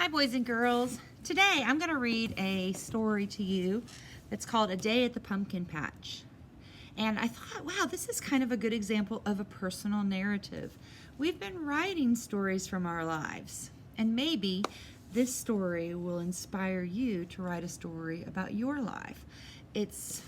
Hi, boys and girls. Today I'm going to read a story to you that's called A Day at the Pumpkin Patch. And I thought, wow, this is kind of a good example of a personal narrative. We've been writing stories from our lives, and maybe this story will inspire you to write a story about your life. It's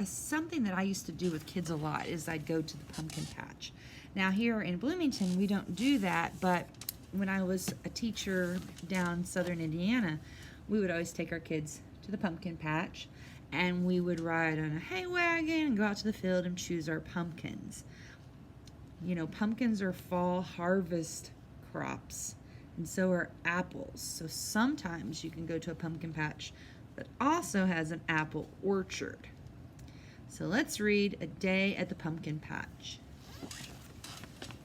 something that I used to do with kids a lot is I'd go to the pumpkin patch. Now here in Bloomington, we don't do that, but when I was a teacher down southern Indiana, we would always take our kids to the pumpkin patch, and we would ride on a hay wagon and go out to the field and choose our pumpkins. You know, pumpkins are fall harvest crops, and so are apples. So sometimes you can go to a pumpkin patch that also has an apple orchard. So let's read A Day at the Pumpkin Patch.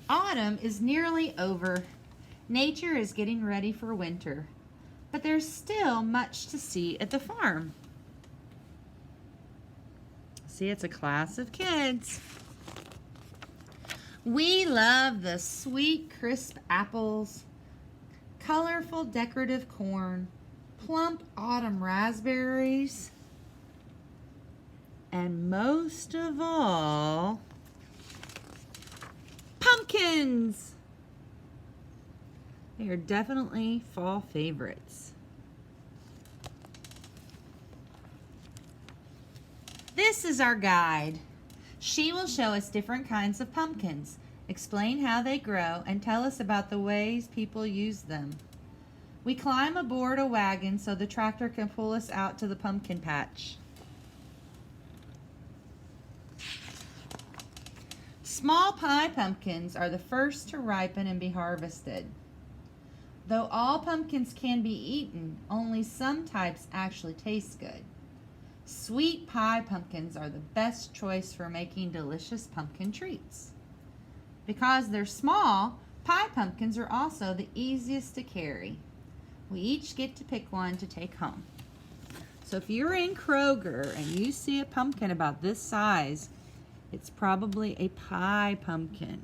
Autumn is nearly over. Nature is getting ready for winter, but there's still much to see at the farm. See, it's a class of kids. We love the sweet, crisp apples, colorful, decorative corn, plump autumn raspberries, and most of all, pumpkins. They are definitely fall favorites. This is our guide. She will show us different kinds of pumpkins, explain how they grow, and tell us about the ways people use them. We climb aboard a wagon so the tractor can pull us out to the pumpkin patch. Small pie pumpkins are the first to ripen and be harvested. Though all pumpkins can be eaten, only some types actually taste good. Sweet pie pumpkins are the best choice for making delicious pumpkin treats. Because they're small, pie pumpkins are also the easiest to carry. We each get to pick one to take home. So if you're in Kroger and you see a pumpkin about this size, it's probably a pie pumpkin.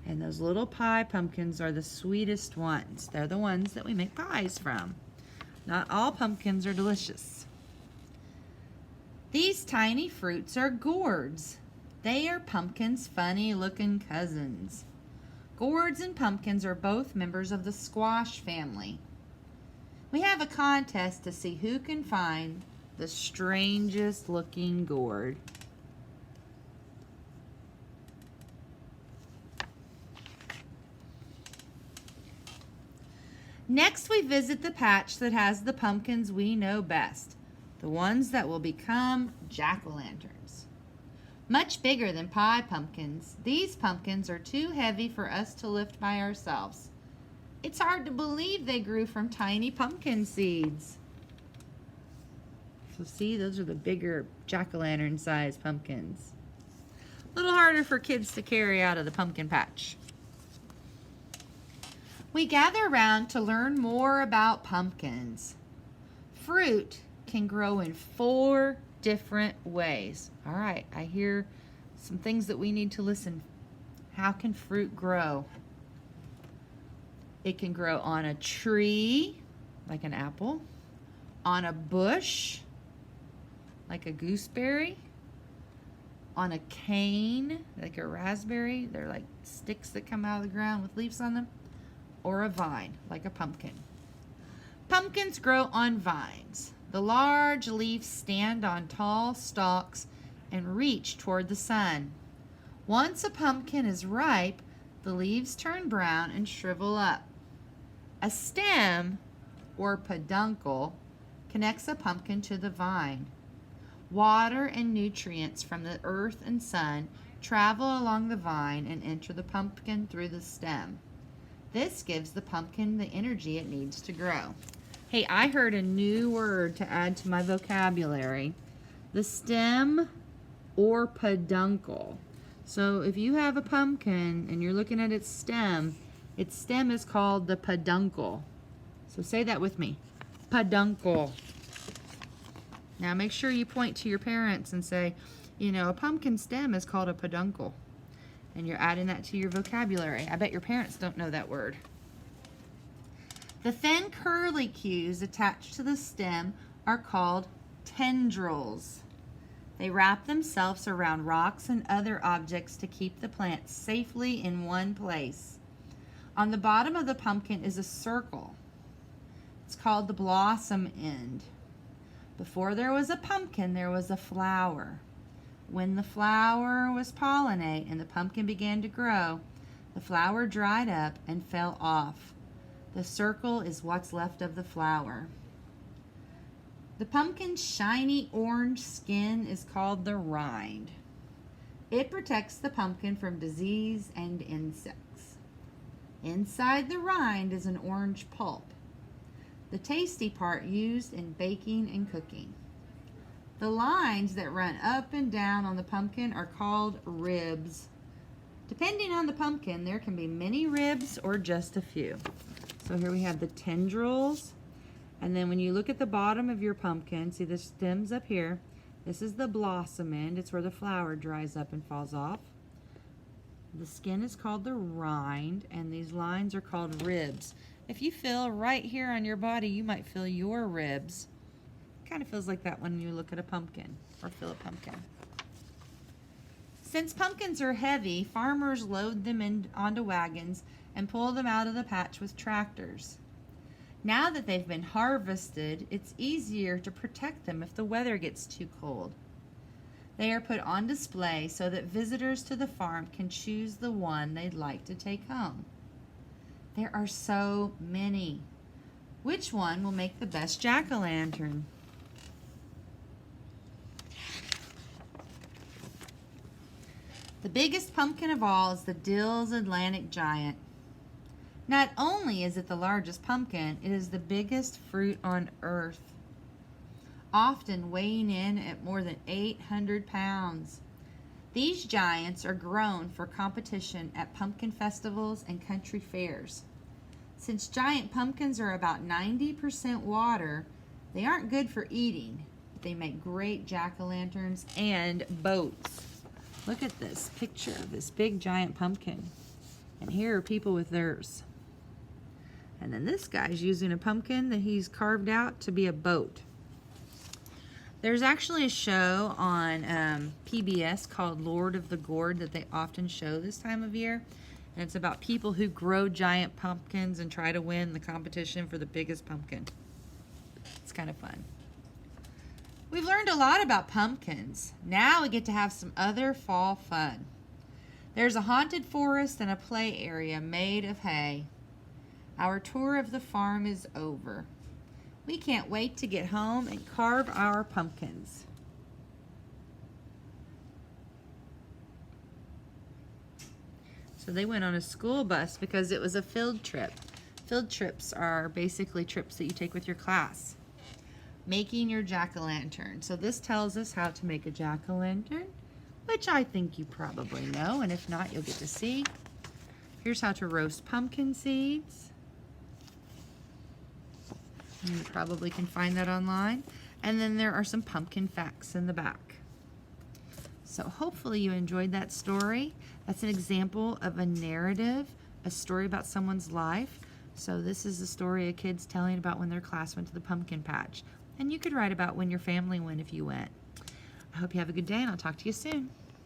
And those little pie pumpkins are the sweetest ones. They're the ones that we make pies from. Not all pumpkins are delicious. These tiny fruits are gourds. They are pumpkins' funny-looking cousins. Gourds and pumpkins are both members of the squash family. We have a contest to see who can find the strangest-looking gourd. Next, we visit the patch that has the pumpkins we know best, the ones that will become jack-o'-lanterns. Much bigger than pie pumpkins, these pumpkins are too heavy for us to lift by ourselves. It's hard to believe they grew from tiny pumpkin seeds. So see, those are the bigger jack-o'-lantern size pumpkins. A little harder for kids to carry out of the pumpkin patch. We gather around to learn more about pumpkins. Fruit can grow in 4 different ways. All right, I hear some things that we need to listen. How can fruit grow? It can grow on a tree, like an apple, on a bush, like a gooseberry, on a cane, like a raspberry. They're like sticks that come out of the ground with leaves on them. Or a vine, like a pumpkin. Pumpkins grow on vines. The large leaves stand on tall stalks and reach toward the sun. Once a pumpkin is ripe, the leaves turn brown and shrivel up. A stem, or peduncle, connects a pumpkin to the vine. Water and nutrients from the earth and sun travel along the vine and enter the pumpkin through the stem. This gives the pumpkin the energy it needs to grow. Hey, I heard a new word to add to my vocabulary. The stem or peduncle. So if you have a pumpkin and you're looking at its stem is called the peduncle. So say that with me. Peduncle. Now make sure you point to your parents and say, you know, a pumpkin stem is called a peduncle. And you're adding that to your vocabulary. I bet your parents don't know that word. The thin curlicues attached to the stem are called tendrils. They wrap themselves around rocks and other objects to keep the plant safely in one place. On the bottom of the pumpkin is a circle. It's called the blossom end. Before there was a pumpkin, there was a flower. When the flower was pollinated and the pumpkin began to grow, the flower dried up and fell off. The circle is what's left of the flower. The pumpkin's shiny orange skin is called the rind. It protects the pumpkin from disease and insects. Inside the rind is an orange pulp, the tasty part used in baking and cooking. The lines that run up and down on the pumpkin are called ribs. Depending on the pumpkin, there can be many ribs or just a few. So here we have the tendrils, and then when you look at the bottom of your pumpkin, see the stems up here, this is the blossom end. It's where the flower dries up and falls off. The skin is called the rind, and these lines are called ribs. If you feel right here on your body, you might feel your ribs. Kind of feels like that when you look at a pumpkin or feel a pumpkin. Since pumpkins are heavy, farmers load them onto wagons and pull them out of the patch with tractors. Now that they've been harvested, it's easier to protect them if the weather gets too cold. They are put on display so that visitors to the farm can choose the one they'd like to take home. There are so many. Which one will make the best jack-o'-lantern? The biggest pumpkin of all is the Dill's Atlantic Giant. Not only is it the largest pumpkin, it is the biggest fruit on earth, often weighing in at more than 800 pounds. These giants are grown for competition at pumpkin festivals and country fairs. Since giant pumpkins are about 90% water, they aren't good for eating, but they make great jack-o'-lanterns and boats. Look at this picture of this big giant pumpkin. And here are people with theirs. And then this guy's using a pumpkin that he's carved out to be a boat. There's actually a show on PBS called Lord of the Gourd that they often show this time of year. And it's about people who grow giant pumpkins and try to win the competition for the biggest pumpkin. It's kind of fun. We've learned a lot about pumpkins. Now we get to have some other fall fun. There's a haunted forest and a play area made of hay. Our tour of the farm is over. We can't wait to get home and carve our pumpkins. So they went on a school bus because it was a field trip. Field trips are basically trips that you take with your class. Making your jack-o'-lantern. So this tells us how to make a jack-o'-lantern, which I think you probably know, and if not, you'll get to see. Here's how to roast pumpkin seeds. You probably can find that online. And then there are some pumpkin facts in the back. So hopefully you enjoyed that story. That's an example of a narrative, a story about someone's life. So this is the story of kids telling about when their class went to the pumpkin patch. And you could write about when your family went if you went. I hope you have a good day, and I'll talk to you soon.